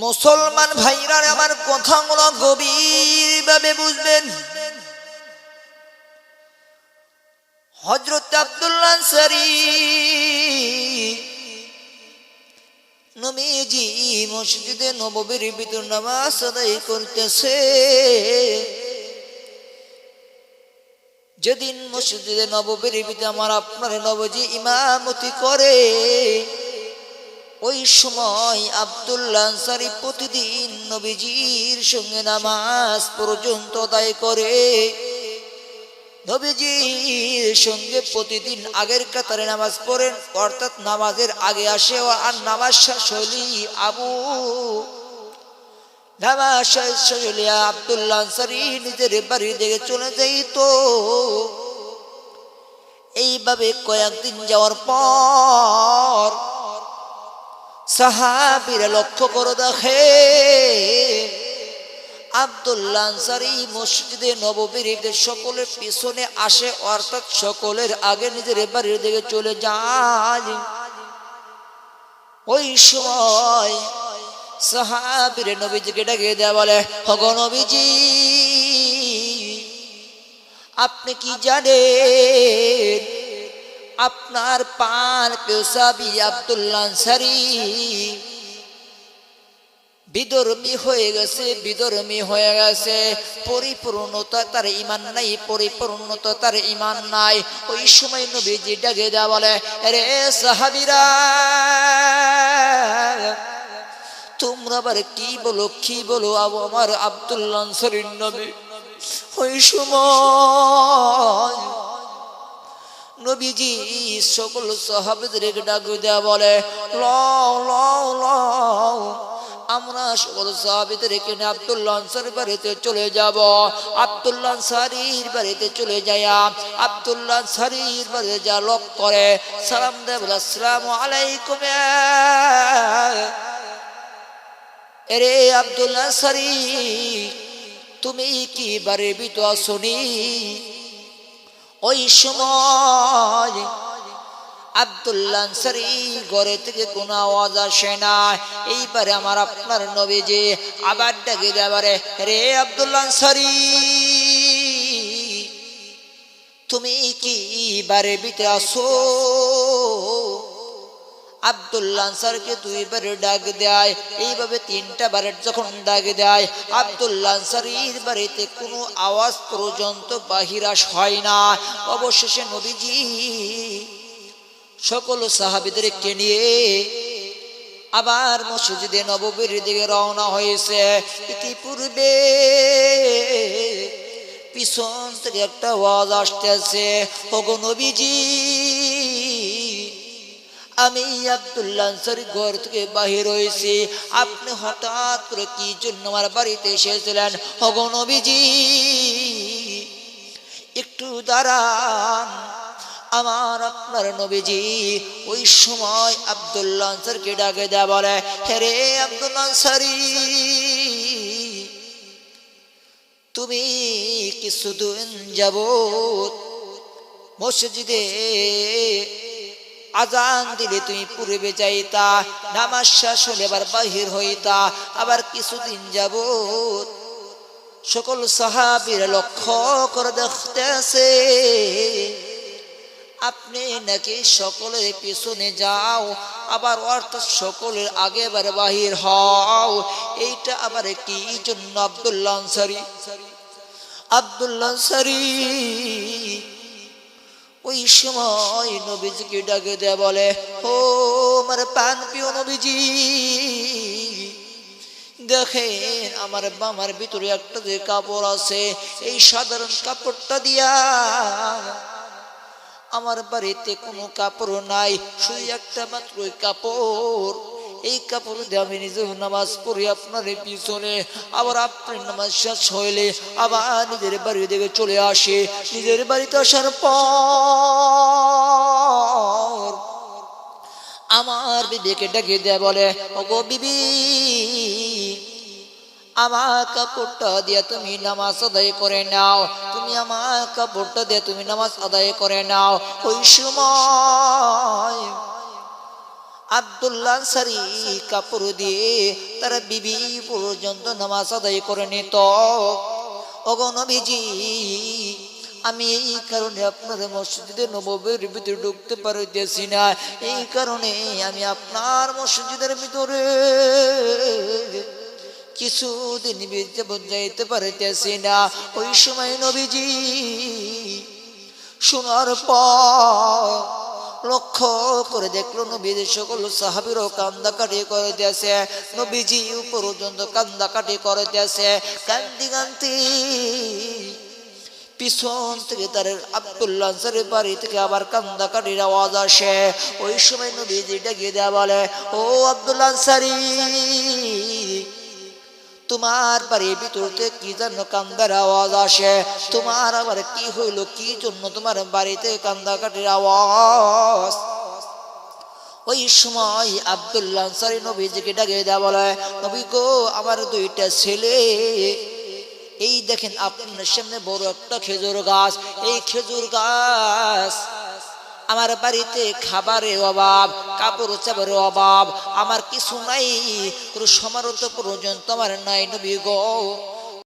মুসলমান ভাইরা আমার কথাগুলো গভীরভাবে বুঝবেন। হযরত আব্দুল্লাহ আনসারী নবীজি মসজিদে নববীর ভিতর নামাজ আদায় করতেছে। যেদিন মসজিদে নববীর ভিতরে আমার আপনার নবীজি ইমামতি করে, ওই সময় আব্দুল্লাহ আনসারী প্রতিদিন নবীজির সঙ্গে নামাজ পর্যন্ত আদায় করে। নবীজির সঙ্গে প্রতিদিন আগের কাতারে নামাজ পড়েন, অর্থাৎ নামাজের আগে আসে আর নামাজ শেষ হলি নামাজ শেষ হলে আব্দুল্লাহ আনসারী নিজের বাড়ির দিকে চলে যাইত। এইভাবে কয়েকদিন যাওয়ার পর সাহাবীরা লক্ষ্য করে দেখে আব্দুল্লাহ আনসারী মসজিদে নববীর সকলের পিছনে আসে, অর্থাৎ সকলের আগে নিজের বাড়ির দিকে চলে যায়। ওই সময় সাহাবীরা নবীজিকে ডেকে দেয়া বলে, ওগো নবীজি, আপনি কি জানেন আপনার পান পেশাবি আব্দুল্লাহ আনসারী বিধর্মী হয়ে গেছে, পরিপূর্ণতা তার ঈমান নাই, পরিপূর্ণতা তার ঈমান নাই। ওই সময় নবীজি ডাকে দেয়া বলে, আরে সাহাবীরা, তোমরা আবার কি বলো আমার আব্দুল্লাহ আনসারীর নবী। ওই সময় নবীজি সকল সাহাবীদেরকে ডাক দেয়া বলে, লও আমরা সকল সাহাবীদেরকে নিয়ে আব্দুল্লাহ আনসারীর বাড়িতে চলে যাব। আব্দুল্লাহ আনসারীর বাড়িতে চলে যায়, আব্দুল্লাহ আনসারীর বাড়িতে যা লক করে সালাম দেয়, বলে আসসালামু আলাইকুম। এরে আব্দুল্লাহ আনসারী, তুমি কি বাড়ির ভিতর আসনি? ওই সময় আব্দুল্লাহ আনসারী ঘরে থেকে কোনো আওয়াজ আসে না। এইবারে আমার আপনার নবীজি আবার ডাকে দেবারে, রে আব্দুল্লাহ আনসারী, তুমি কি বাড়ির ভিতরে আসো? আব্দুল্লাহ আনসারীকে দুইবারে ডাক দেয়। এইভাবে তিনটা বারে যখন ডাক দেয়, আব্দুল্লাহ আনসারীর বাড়িতে কোনো আওয়াজ পর্যন্ত বাহির হয় না। অবশেষে নবীজি সকল সাহাবীদেরকে নিয়ে আবার মসজিদে নববীর দিকে রওনা হয়েছে। ইতিপূর্বে পিছন থেকে একটা আওয়াজ আসতেছে, ওগো নবীজি, আমি আব্দুল্লাহ আনসারী ঘর থেকে বাহির হয়েছি, আপনি হঠাৎ করে কি জন্য আমার বাড়িতে এসেছিলেন? ওগো নবীজি, একটু দাঁড়ান। আমার আপনার নবীজি ওই সময় আব্দুল্লাহ আনসারীকে ডাকে দেয়া বলে, হে রে আব্দুল্লাহ আনসারী, তুমি কিছুদিন যাবত মসজিদে আজান দিলে তুমি পূর্বে যাইতা, নামাজ শেষ হলে আবার বাহির হইতা, আবার কিছুদিন যাবত সকল সাহাবীরা লক্ষ্য করে দেখতেছে আপনি নাকি সকলের পিছনে যাও, আবার অর্থাৎ সকলের আগে আবার বাহির হও। এইটা আবার কি জন্য? আব্দুল্লাহ আনসারী ওই সময় নবীজিকে ডাকে দেয়া বলে, ও আমার প্রাণ প্রিয় নবীজি, দেখেন আমার বামার ভিতরে একটা যে কাপড় আছে, এই সাধারণ কাপড়টা দিয়া আমার বাড়িতে কোনো কাপড় নাই, শুধু একটা মাত্র কাপড়। এই কাপড় দিয়ে আমি নিজে নামাজ পড়ি আপনার পিছনে, আবার আপনার নামাজ শেষ হইলে আবার নিজের বাড়ির দিকে চলে আসে। নিজের বাড়িতে আসার পর আমার বিবিকে ডেকে দেয়া বলে, ওগো বিবি, আমার কাপড়টা দিয়ে তুমি নামাজ আদায় করে নাও, তুমি আমার কাপড়টা দিয়ে তুমি নামাজ আদায় করে নাও। ওই সময় আব্দুল্লাহ আনসারী কাপড় দিয়ে তারা বিবি পর্যন্ত নামাজ আদায় করে নিত। ওগো নবীজি, আমি এই কারণে আপনার মসজিদে নববীর ভিতরে ঢুকতে পারতেছি না, এই কারণে আমি আপনার মসজিদের ভিতরে কিছুদিন যাইতে পারতেছি না। ওই সময় নবীজি শোনার পর লক্ষ্য করে দেখলো নবীদের সকল সাহাবীরাও কান্দাকাটি করে দিয়েছে, নবীজি পর্যন্ত কান্দাকাটি করে দিয়েছে। কান্দি কান্দি পিছন থেকে তার আব্দুল্লাহ আনসারীর বাড়ি থেকে আবার কান্দাকাটির আওয়াজ আসে। ওই সময় নবীজি ডেকে দেয়া বলে, ও আব্দুল্লাহ আনসারী, তোমার বাড়ির ভিতর থেকে কি যেন কান্দার আওয়াজ আসে, তোমার আবার কি হইল, কি জন্য তোমার বাড়িতে কান্দাকাটির আওয়াজ? ওই সময় আব্দুল্লাহ আনসারী নবীজিকে ডাকে দেয়া বলে, নবী গো, আমার দুইটা ছেলে, এই দেখেন আপনার সামনে বড় একটা খেজুর গাছ, এই খেজুর গাছ আমার বাড়িতে খাবারের অভাব, কাপড় চাপড়ের অভাব, আমার কিছু নাই, কোনো সমারোহ পর্যন্ত আমার নাই নবী গো।